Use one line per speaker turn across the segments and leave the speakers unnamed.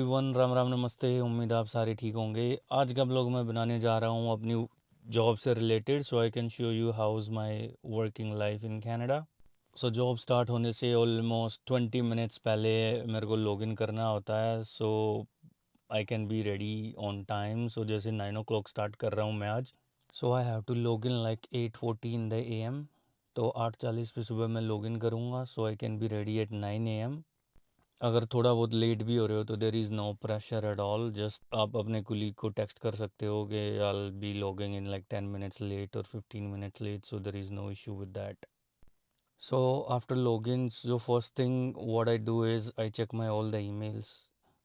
Everyone, Ram Ram नमस्ते। उम्मीद आप सारे ठीक होंगे। आज का ब्लॉग मैं बनाने जा रहा हूँ अपनी जॉब से related, so I can show you how is my working life in Canada. So job start होने से ऑलमोस्ट 20 मिनट्स पहले मेरे को लॉगिन करना होता है, so I can be ready on time. So जैसे 9 o'clock स्टार्ट कर रहा हूँ मैं आज, so I have to log in like 8:40 in the AM। तो 8:40 पे सुबह मैं लॉगिन करूँगा, so I can be ready at 9 AM। अगर थोड़ा बहुत लेट भी हो रहे हो तो there is no pressure at all, just आप अपने कुलीग को टेक्स्ट कर सकते हो कि I be logging in like 10 minutes late और 15 minutes late, so there is no issue with that. So after login, जो first thing what I do is I check my all the emails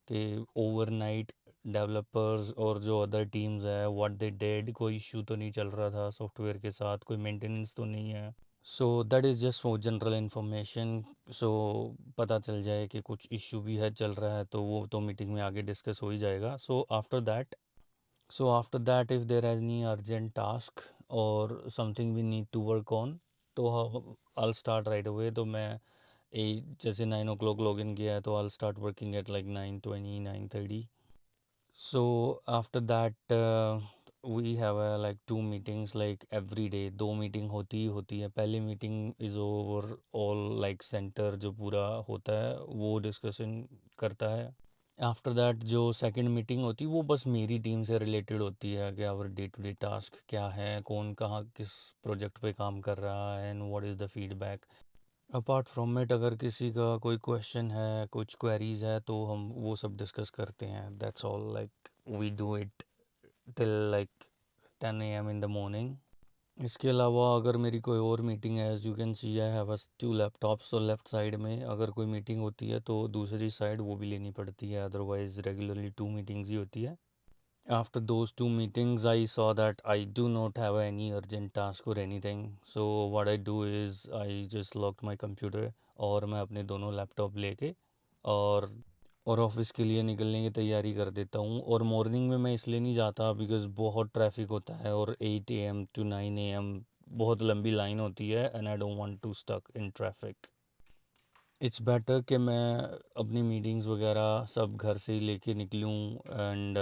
कि overnight developers और जो other teams है what they did, कोई issue तो नहीं चल रहा था सॉफ्टवेयर के साथ, कोई मेंटेनेंस तो नहीं है। So that is just for general information. So पता चल जाए कि कुछ इशू भी है चल रहा है तो वो तो मीटिंग में आगे डिस्कस हो ही जाएगा। So after that if there has any urgent task और something we need to work on, तो आई स्टार्ट राइट अवे। तो मैं जैसे 9 o'clock लॉग इन किया है तो I start working at like 9:20 9:30। So after that we have like two meetings like every day। दो meeting होती ही होती है। पहली meeting is over all like centre जो पूरा होता है वो डिस्कशन करता है। आफ्टर दैट जो सेकंड मीटिंग होती है वो बस मेरी टीम से रिलेटेड होती है कि our day to day task क्या है, कौन कहाँ किस प्रोजेक्ट पे काम कर रहा है, and what is the feedback. Apart from it अगर किसी का कोई क्वेश्चन है, कुछ क्वेरीज है, तो हम वो सब डिस्कस करते हैं। That's all, like we do it till like 10 AM in the morning. इसके अलावा अगर मेरी कोई और मीटिंग है, as you can see I have बस 2 लैपटॉप्स, तो लेफ़्ट साइड में अगर कोई मीटिंग होती है तो दूसरी साइड वो भी लेनी पड़ती है, अदरवाइज़ रेगुलरली 2 मीटिंग्स ही होती है। After those 2 meetings, I saw that I do not have any urgent task or anything. So what I do is I just locked my computer और मैं अपने दोनों लैपटॉप लेके और ऑफिस के लिए निकलने की तैयारी कर देता हूँ। और मॉर्निंग में मैं इसलिए नहीं जाता बिकॉज़ बहुत ट्रैफिक होता है और 8 AM to 9 AM बहुत लंबी लाइन होती है, and I don't want to stuck in traffic. It's better कि मैं अपनी मीटिंग्स वगैरह सब घर से ही लेके निकलूँ, and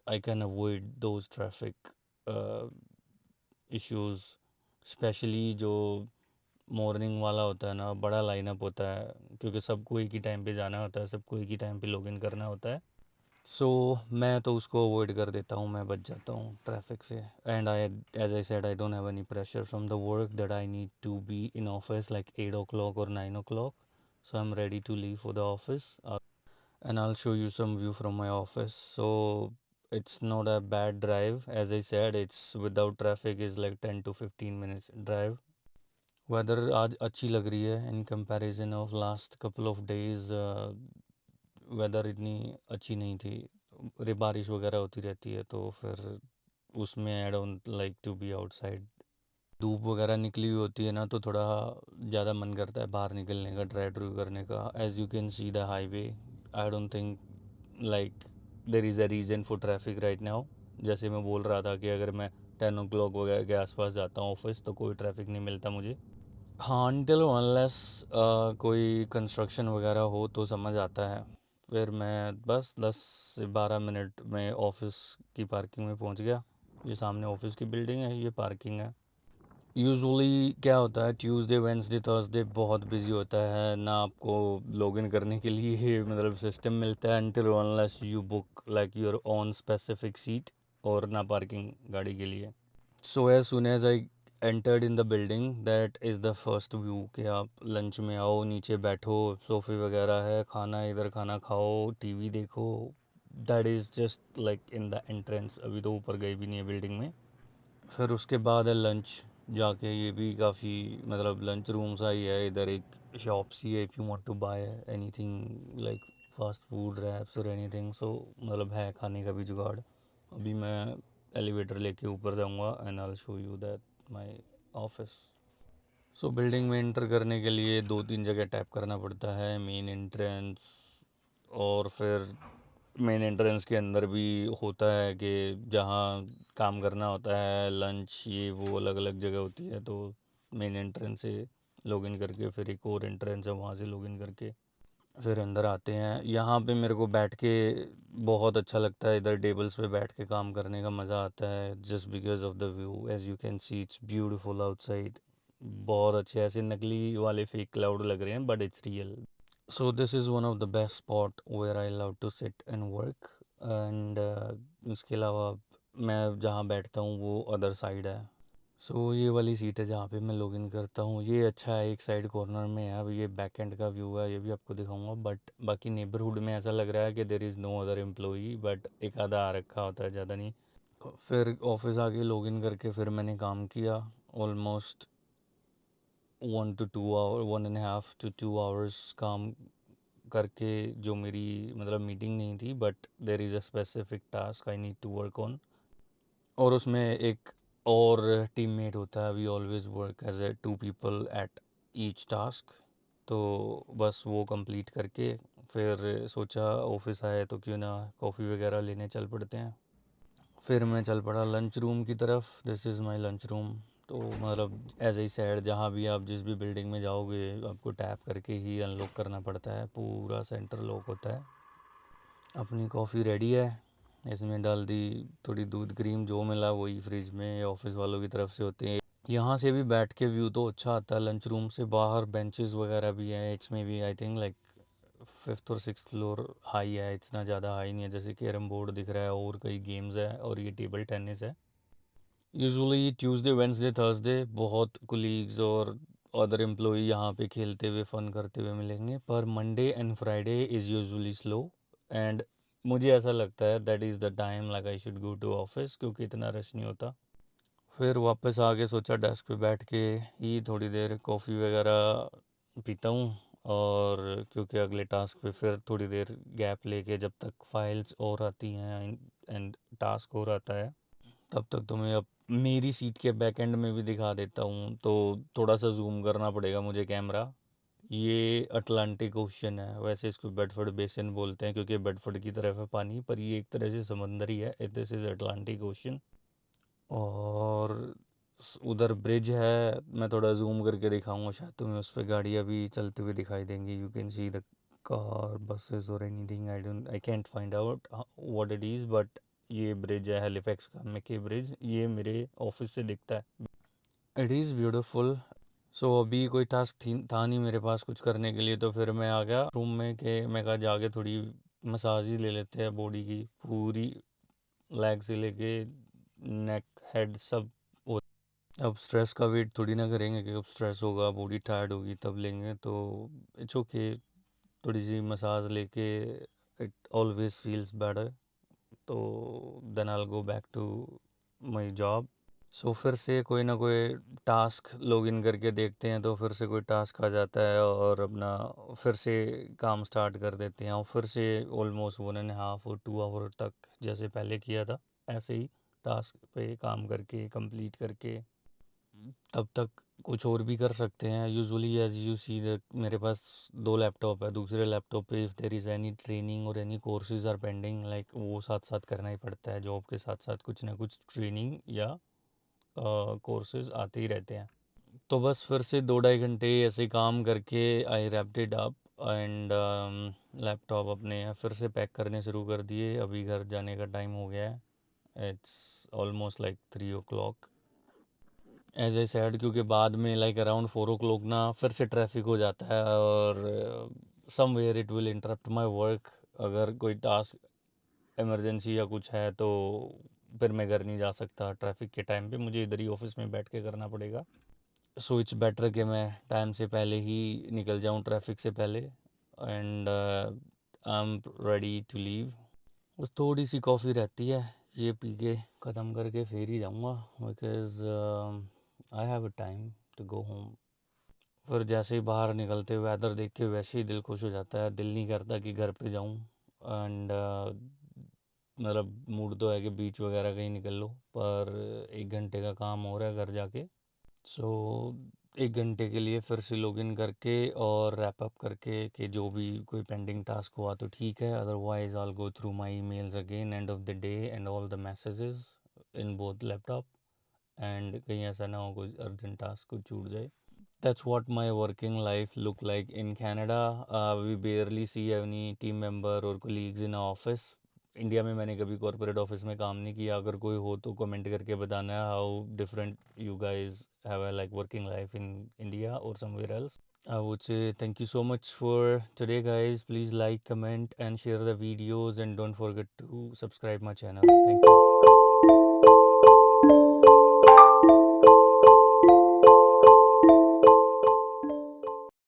I can avoid those traffic issues. Specially जो मॉर्निंग वाला होता है ना, बड़ा लाइनअप होता है क्योंकि सबको एक ही टाइम पे जाना होता है, सबको एक ही टाइम पे लॉगिन करना होता है। सो मैं तो उसको अवॉइड कर देता हूँ, मैं बच जाता हूँ ट्रैफिक से। And I as I said I don't have any pressure from the work that I need to be in office like 8 o'clock और 9 o'clock। So I'm ready to leave for the office, and I'll show you some view from my office. So it's not a bad drive. As I said, it's without traffic is like 10 to 15 minutes drive. Weather आज अच्छी लग रही है in comparison of last couple of days. Weather इतनी अच्छी नहीं थी, बारिश वगैरह होती रहती है तो फिर उसमें I don't like to be outside. धूप वगैरह निकली हुई होती है ना तो थोड़ा ज़्यादा मन करता है बाहर निकलने का, ड्राइव करने का। As you can see the highway, I don't think like there is a reason for traffic right now. जैसे मैं बोल रहा था कि अगर मैं 10 o'clock वगैरह के आसपास जाता हूँ ऑफिस तो कोई ट्रैफिक नहीं मिलता मुझे। हाँ, अनटिल अनलेस कोई कंस्ट्रक्शन वगैरह हो तो समझ आता है। फिर मैं बस 10 से 12 मिनट में ऑफिस की पार्किंग में पहुंच गया। ये सामने ऑफिस की बिल्डिंग है, ये पार्किंग है। यूजुअली क्या होता है, ट्यूसडे वेंसडे थर्सडे बहुत बिजी होता है ना, आपको लॉगिन करने के लिए मतलब सिस्टम मिलता है until unless you book like your own specific seat, और ना पार्किंग गाड़ी के लिए। So as soon as I entered in the building, that is the first view कि आप लंच में आओ, नीचे बैठो, सोफ़े वगैरह है, खाना इधर खाना खाओ, टीवी देखो। That is just like in the entrance. अभी तो ऊपर गई भी नहीं है बिल्डिंग में। फिर उसके बाद है लंच। जाके ये भी काफ़ी मतलब लंच रूम सा ही है, इधर एक शॉप सी है if you want to buy anything like fast food wraps और एनीथिंग। सो मतलब है खाने का भी जुगाड़। अभी मैं एलिवेटर लेके ऊपर जाऊंगा and I will show you that my office. So building में एंटर करने के लिए 2-3 जगह टैप करना पड़ता है, मेन एंट्रेंस, और फिर मेन एंट्रेंस के अंदर भी होता है कि जहाँ काम करना होता है, लंच ये वो अलग अलग जगह होती है। तो मेन एंट्रेंस से लॉगिन करके फिर एक और एंट्रेंस है, वहाँ से लॉगिन करके फिर अंदर आते हैं। यहाँ पे मेरे को बैठ के बहुत अच्छा लगता है, इधर टेबल्स पे बैठ के काम करने का मज़ा आता है, just because of the view. As you can see it's beautiful outside. बहुत अच्छे ऐसे नकली वाले फेक क्लाउड लग रहे हैं, but it's real. So this is one of the best spot where I love to sit and work. And इसके अलावा मैं जहाँ बैठता हूँ वो अदर साइड है। सो ये वाली सीट है जहाँ पे मैं लॉगिन करता हूँ। ये अच्छा है, एक साइड कॉर्नर में है। अब ये बैक एंड का व्यू है, ये भी आपको दिखाऊंगा। बट बाकी नेबरहुड में ऐसा लग रहा है कि there is no other employee, but एक आधा आ रखा होता है, ज़्यादा नहीं। फिर ऑफिस आके लॉगिन करके फिर मैंने काम किया। Almost 1 to 2 hour, 1.5 to 2 hours काम करके, जो मेरी मतलब मीटिंग नहीं थी, but there is a specific task I need to work on. और उसमें एक और टीममेट होता है। We always work as a 2 people at each task. तो बस वो कंप्लीट करके फिर सोचा ऑफिस आए तो क्यों ना कॉफ़ी वगैरह लेने चल पड़ते हैं। फिर मैं चल पड़ा लंच रूम की तरफ। This is my lunch room. तो मतलब एज ए सैड, जहाँ भी आप जिस भी बिल्डिंग में जाओगे आपको टैप करके ही अनलॉक करना पड़ता है, पूरा सेंटर लॉक होता है। अपनी कॉफ़ी रेडी है, इसमें डाल दी थोड़ी दूध क्रीम, जो मिला वही फ्रिज में ऑफिस वालों की तरफ से होते हैं। यहाँ से भी बैठ के व्यू तो अच्छा आता है लंच रूम से। बाहर बेंचेस वगैरह भी हैं, इसमें भी आई थिंक लाइक 5th और 6th फ्लोर हाई है, इतना ज़्यादा हाई नहीं है। जैसे कैरम बोर्ड दिख रहा है और कई गेम्स है, और ये टेबल टेनिस है। यूजुअली ट्यूसडे वेंसडे थर्सडे बहुत कुलीग्स और अदर एम्प्लॉई यहाँ पे खेलते हुए फ़न करते हुए मिलेंगे, पर Monday and Friday is usually slow. And मुझे ऐसा लगता है that is the time like I should go to office, क्योंकि इतना रश नहीं होता। फिर वापस आके सोचा डेस्क पे बैठ के ही थोड़ी देर कॉफ़ी वगैरह पीता हूँ। और क्योंकि अगले टास्क पे फिर थोड़ी देर गैप लेके, जब तक फाइल्स और आती हैं एंड टास्क और आता है, तब तक तुम्हें अब मेरी सीट के बैक एंड में भी दिखा देता हूँ। तो थोड़ा सा जूम करना पड़ेगा मुझे कैमरा। ये अटलांटिक ओशन है, वैसे इसको बेडफोर्ड बेसिन बोलते हैं क्योंकि बेडफोर्ड की तरफ है पानी, पर ये एक तरह से समंदर ही है। This is Atlantic ocean. और उधर ब्रिज है, मैं थोड़ा जूम करके दिखाऊंगा, शायद तुम्हें उस पर गाड़ियाँ भी चलती हुई दिखाई देंगी। You can see the car, buses और anything. I can't find out what it is, but ये ब्रिज है हेलिफैक्स का मैके ब्रिज, ये मेरे ऑफिस से दिखता है। It is beautiful. सो अभी कोई टास्क था नहीं मेरे पास कुछ करने के लिए, तो फिर मैं आ गया रूम में कि मैं कहा जाके थोड़ी मसाज ही ले लेते हैं बॉडी की, पूरी लेग से लेके नेक हेड सब। अब स्ट्रेस का वेट थोड़ी ना करेंगे कि अब स्ट्रेस होगा, बॉडी टायर्ड होगी तब लेंगे, तो इट्स ओके। थोड़ी सी मसाज लेके इट ऑलवेज फील्स बेटर। तो then I will go back to my job. So फिर से कोई ना कोई टास्क लॉगिन करके देखते हैं, तो फिर से कोई टास्क आ जाता है और अपना फिर से काम स्टार्ट कर देते हैं। और फिर से ऑलमोस्ट 1.5 और 2 आवर तक जैसे पहले किया था ऐसे ही टास्क पे काम करके कंप्लीट करके तब तक कुछ और भी कर सकते हैं। यूजुअली एज यू सी मेरे पास 2 लैपटॉप है। दूसरे लैपटॉप पे if there is any training और any courses are pending, like वो साथ साथ करना ही पड़ता है। जॉब के साथ साथ कुछ ना कुछ ट्रेनिंग या कोर्सेज आते ही रहते हैं। तो बस फिर से 2 ढाई घंटे ऐसे काम करके I wrapped it up and laptop अपने फिर से पैक करने शुरू कर दिए। अभी घर जाने का टाइम हो गया है। It's almost like 3 o'clock as a sad, क्योंकि बाद में लाइक अराउंड 4 o'clock ना फिर से ट्रैफिक हो जाता है, और somewhere it will interrupt my work. अगर कोई टास्क इमरजेंसी या कुछ है तो फिर मैं घर नहीं जा सकता ट्रैफिक के टाइम पे, मुझे इधर ही ऑफिस में बैठ के करना पड़ेगा। सो इट्स बेटर कि मैं टाइम से पहले ही निकल जाऊं, ट्रैफिक से पहले। And I am ready to leave. बस थोड़ी सी कॉफ़ी रहती है, ये पी के ख़त्म करके फिर ही जाऊंगा, because I have a time to go home. फिर जैसे ही बाहर निकलते वेदर देख के वैसे ही दिल खुश हो जाता है, दिल नहीं करता कि घर पे जाऊं। एंड मतलब मूड तो है कि बीच वगैरह कहीं निकल लो, पर 1 घंटे का काम हो रहा है घर जाके। सो 1 घंटे के लिए फिर से लॉगिन करके और रैप अप करके कि जो भी कोई पेंडिंग टास्क हुआ तो ठीक है, otherwise I go through my emails again end of the day and all the messages in both laptop. And कहीं ऐसा ना हो कोई अर्जेंट टास्क कुछ छूट जाए। That's what my working life look like in Canada. We barely see any team member or colleagues in office. India में मैंने कभी कॉर्पोरेट ऑफिस में काम नहीं किया. अगर कोई हो तो कमेंट करके बताना how different you guys have a like working life in India और somewhere else. I would say thank you so much for today, guys. Please like, comment, and share the videos, and don't forget to subscribe my channel. Thank you.